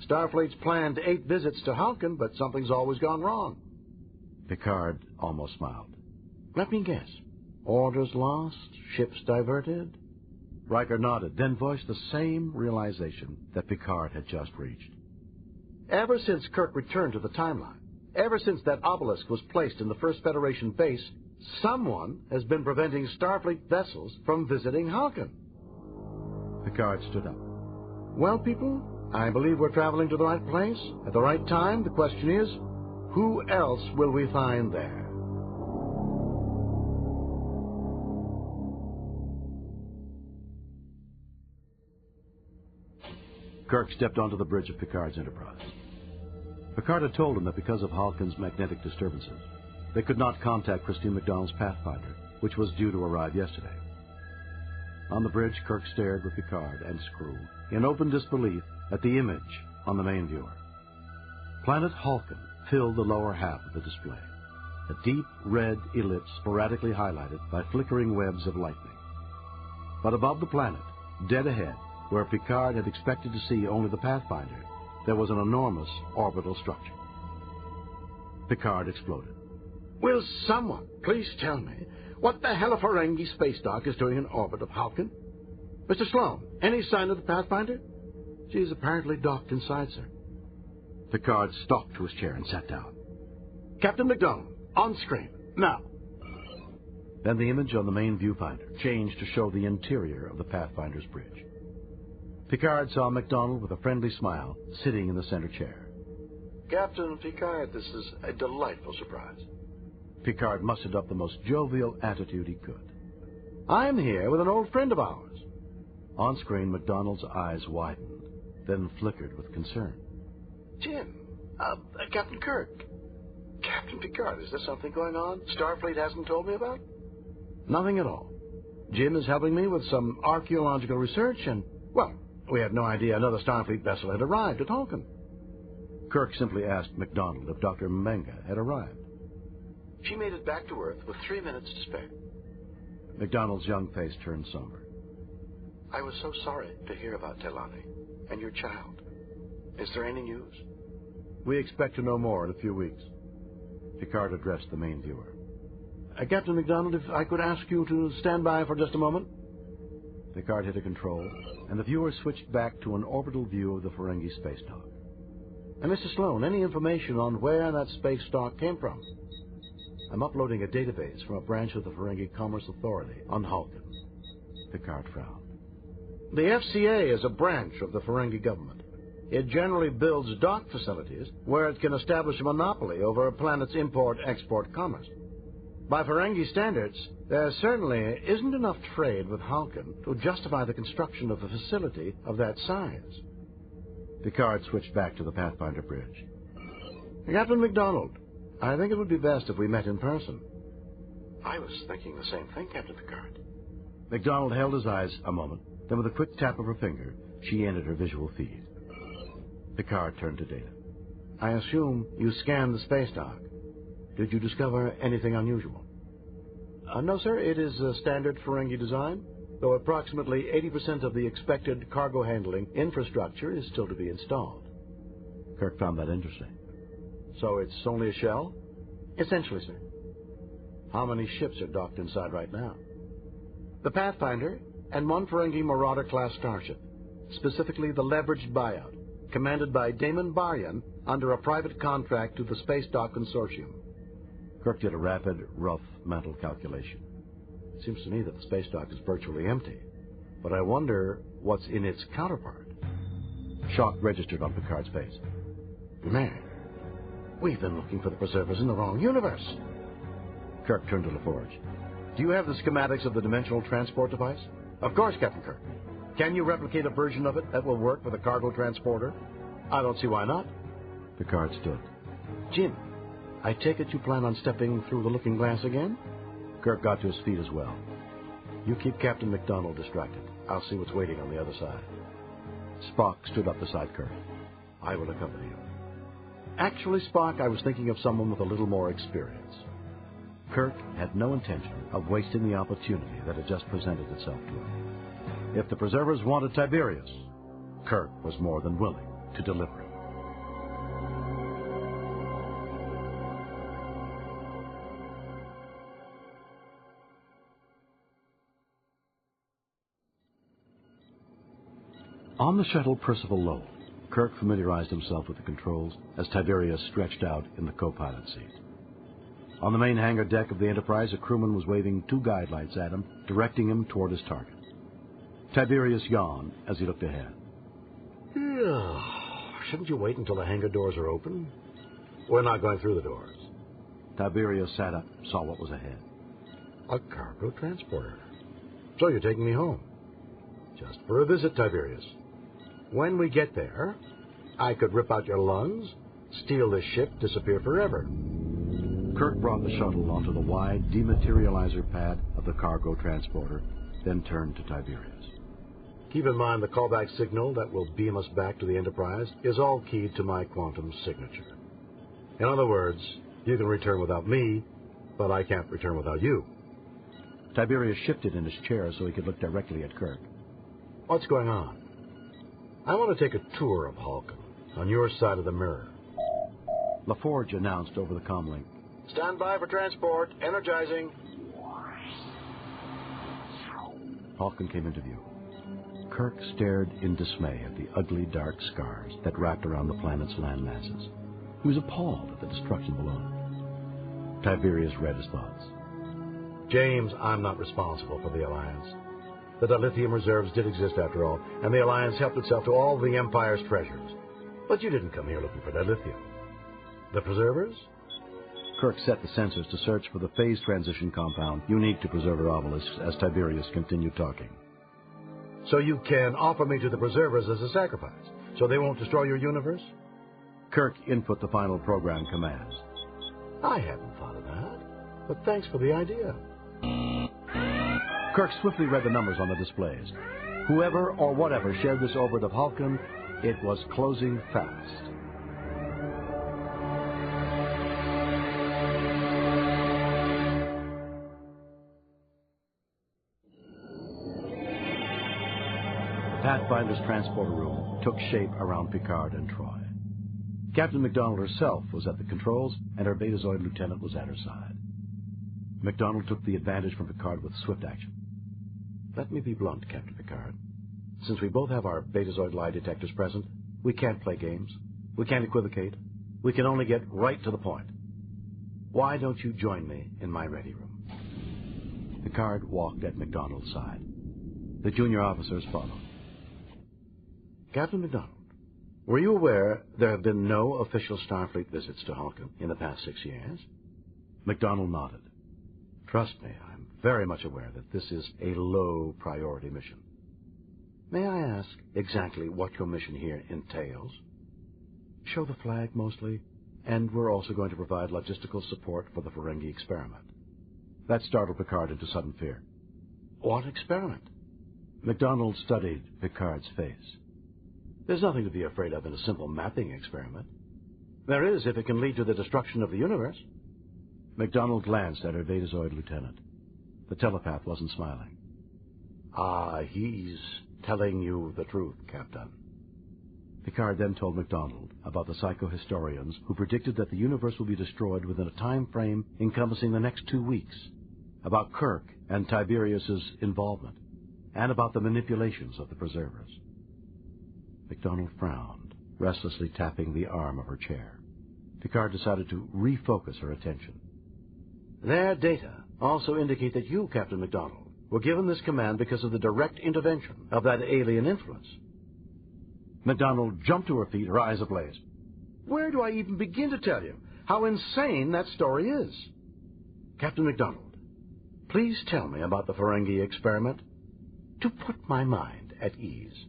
Speaker 1: Starfleet's planned 8 visits to Hulkan, but something's always gone wrong. Picard almost smiled. Let me guess. Orders lost, ships diverted? Riker nodded, then voiced the same realization that Picard had just reached. Ever since Kirk returned to the timeline, ever since that obelisk was placed in the first Federation base, someone has been preventing Starfleet vessels from visiting Hulkan. Picard stood up. Well, people, I believe we're traveling to the right place at the right time. The question is, who else will we find there? Kirk stepped onto the bridge of Picard's Enterprise. Picard had told him that because of Hulkan's magnetic disturbances, they could not contact Christine MacDonald's Pathfinder, which was due to arrive yesterday. On the bridge, Kirk stared with Picard and his crew in open disbelief at the image on the main viewer. Planet Hulkan filled the lower half of the display, a deep red ellipse sporadically highlighted by flickering webs of lightning. But above the planet, dead ahead, where Picard had expected to see only the Pathfinder, there was an enormous orbital structure. Picard exploded.
Speaker 2: Will someone please tell me what the hell a Ferengi space dock is doing in orbit of Hawan? Mr. Sloan, any sign of the Pathfinder? She's apparently docked inside, sir.
Speaker 1: Picard stalked to his chair and sat down.
Speaker 2: Captain McDonald, on screen, now.
Speaker 1: Then the image on the main viewfinder changed to show the interior of the Pathfinder's bridge. Picard saw McDonald with a friendly smile sitting in the center chair.
Speaker 2: Captain Picard, this is a delightful surprise.
Speaker 1: Picard mustered up the most jovial attitude he could.
Speaker 2: I'm here with an old friend of ours.
Speaker 1: On screen, McDonald's eyes widened, then flickered with concern.
Speaker 2: Jim, Captain Kirk. Captain Picard, is there something going on Starfleet hasn't told me about?
Speaker 1: Nothing at all.
Speaker 2: Jim is helping me with some archaeological research, and, well, we had no idea another Starfleet vessel had arrived at Hawan.
Speaker 1: Kirk simply asked McDonald if Dr. Mbenga had arrived.
Speaker 2: She made it back to Earth with 3 minutes to spare.
Speaker 1: McDonald's young face turned somber.
Speaker 2: I was so sorry to hear about Telani and your child. Is there any news?
Speaker 1: We expect to know more in a few weeks. Picard addressed the main viewer.
Speaker 2: Captain McDonald, if I could ask you to stand by for just a moment.
Speaker 1: Picard hit a control, and the viewer switched back to an orbital view of the Ferengi space dock.
Speaker 2: And Mr. Sloan, any information on where that space dock came from?
Speaker 1: I'm uploading a database from a branch of the Ferengi Commerce Authority on Hawan. Picard frowned.
Speaker 2: The FCA is a branch of the Ferengi government. It generally builds dock facilities where it can establish a monopoly over a planet's import-export commerce. By Ferengi standards, there certainly isn't enough trade with Hawan to justify the construction of a facility of that size.
Speaker 1: Picard switched back to the Pathfinder bridge.
Speaker 2: Captain McDonald, I think it would be best if we met in person. I was thinking the same thing, Captain Picard.
Speaker 1: McDonald held his eyes a moment, then with a quick tap of her finger, she ended her visual feed. Picard turned to Data.
Speaker 2: I assume you scanned the space dock. Did you discover anything unusual? No, sir. It is a standard Ferengi design, though approximately 80% of the expected cargo handling infrastructure is still to be installed.
Speaker 1: Kirk found that interesting.
Speaker 2: So it's only a shell? Essentially, sir. How many ships are docked inside right now? The Pathfinder and one Ferengi Marauder-class starship, specifically the Leveraged Buyout, commanded by Damon Baryan under a private contract to the Space Dock Consortium.
Speaker 1: Kirk did a rapid, rough mental calculation.
Speaker 2: It seems to me that the space dock is virtually empty, but I wonder what's in its counterpart.
Speaker 1: Shock registered on Picard's face.
Speaker 2: Man, we've been looking for the preservers in the wrong universe.
Speaker 1: Kirk turned to LaForge. Do you have the schematics of the dimensional transport device?
Speaker 2: Of course, Captain Kirk.
Speaker 1: Can you replicate a version of it that will work with a cargo transporter?
Speaker 2: I don't see why not.
Speaker 1: Picard stood.
Speaker 2: Jim, I take it you plan on stepping through the looking glass again?
Speaker 1: Kirk got to his feet as well.
Speaker 2: You keep Captain McDonald distracted. I'll see what's waiting on the other side.
Speaker 1: Spock stood up beside Kirk.
Speaker 2: I will accompany you.
Speaker 1: Actually, Spock, I was thinking of someone with a little more experience. Kirk had no intention of wasting the opportunity that had just presented itself to him. If the preservers wanted Tiberius, Kirk was more than willing to deliver it. On the shuttle Percival Lowell, Kirk familiarized himself with the controls as Tiberius stretched out in the co-pilot seat. On the main hangar deck of the Enterprise, a crewman was waving 2 guide lights at him, directing him toward his target. Tiberius yawned as he looked ahead.
Speaker 2: Shouldn't you wait until the hangar doors are open? We're not going through the doors.
Speaker 1: Tiberius sat up, saw what was ahead.
Speaker 2: A cargo transporter. So you're taking me home. Just for a visit, Tiberius. When we get there, I could rip out your lungs, steal this ship, disappear forever.
Speaker 1: Kirk brought the shuttle onto the wide dematerializer pad of the cargo transporter, then turned to Tiberius.
Speaker 2: Keep in mind the callback signal that will beam us back to the Enterprise is all keyed to my quantum signature. In other words, you can return without me, but I can't return without you.
Speaker 1: Tiberius shifted in his chair so he could look directly at Kirk.
Speaker 2: What's going on? I want to take a tour of Hawan on your side of the mirror.
Speaker 1: LaForge announced over the comlink.
Speaker 2: Stand by for transport. Energizing.
Speaker 1: Halkan came into view. Kirk stared in dismay at the ugly, dark scars that wrapped around the planet's land masses. He was appalled at the destruction below him. Tiberius read his thoughts.
Speaker 2: James, I'm not responsible for the Alliance. The dilithium reserves did exist after all, and the Alliance helped itself to all the Empire's treasures. But you didn't come here looking for dilithium. The preservers?
Speaker 1: Kirk set the sensors to search for the phase transition compound unique to preserver obelisks as Tiberius continued talking.
Speaker 2: So you can offer me to the preservers as a sacrifice, so they won't destroy your universe?
Speaker 1: Kirk input the final program commands.
Speaker 2: I hadn't thought of that, but thanks for the idea.
Speaker 1: Kirk swiftly read the numbers on the displays. Whoever or whatever shared this orbit of Halkan, it was closing fast. The Pathfinder's transporter room took shape around Picard and Troy. Captain MacDonald herself was at the controls, and her Betazoid lieutenant was at her side. MacDonald took the advantage from Picard with swift action. Let me be blunt, Captain Picard. Since we both have our Betazoid lie detectors present, we can't play games. We can't equivocate. We can only get right to the point. Why don't you join me in my ready room? Picard walked at MacDonald's side. The junior officers followed. Captain MacDonald, were you aware there have been no official Starfleet visits to Halkan in the past 6 years? MacDonald nodded. Trust me, I'm very much aware that this is a low-priority mission. May I ask exactly what your mission here entails? Show the flag, mostly, and we're also going to provide logistical support for the Ferengi experiment. That startled Picard into sudden fear. What experiment? MacDonald studied Picard's face. There's nothing to be afraid of in a simple mapping experiment. There is if it can lead to the destruction of the universe. MacDonald glanced at her Betazoid lieutenant. The telepath wasn't smiling. He's telling you the truth, Captain. Picard then told MacDonald about the psychohistorians who predicted that the universe will be destroyed within a time frame encompassing the next 2 weeks, about Kirk and Tiberius's involvement, and about the manipulations of the preservers. MacDonald frowned, restlessly tapping the arm of her chair. Picard decided to refocus her attention. Their data also indicate that you, Captain MacDonald, were given this command because of the direct intervention of that alien influence. MacDonald jumped to her feet, her eyes ablaze. Where do I even begin to tell you how insane that story is? Captain MacDonald, please tell me about the Ferengi experiment to put my mind at ease.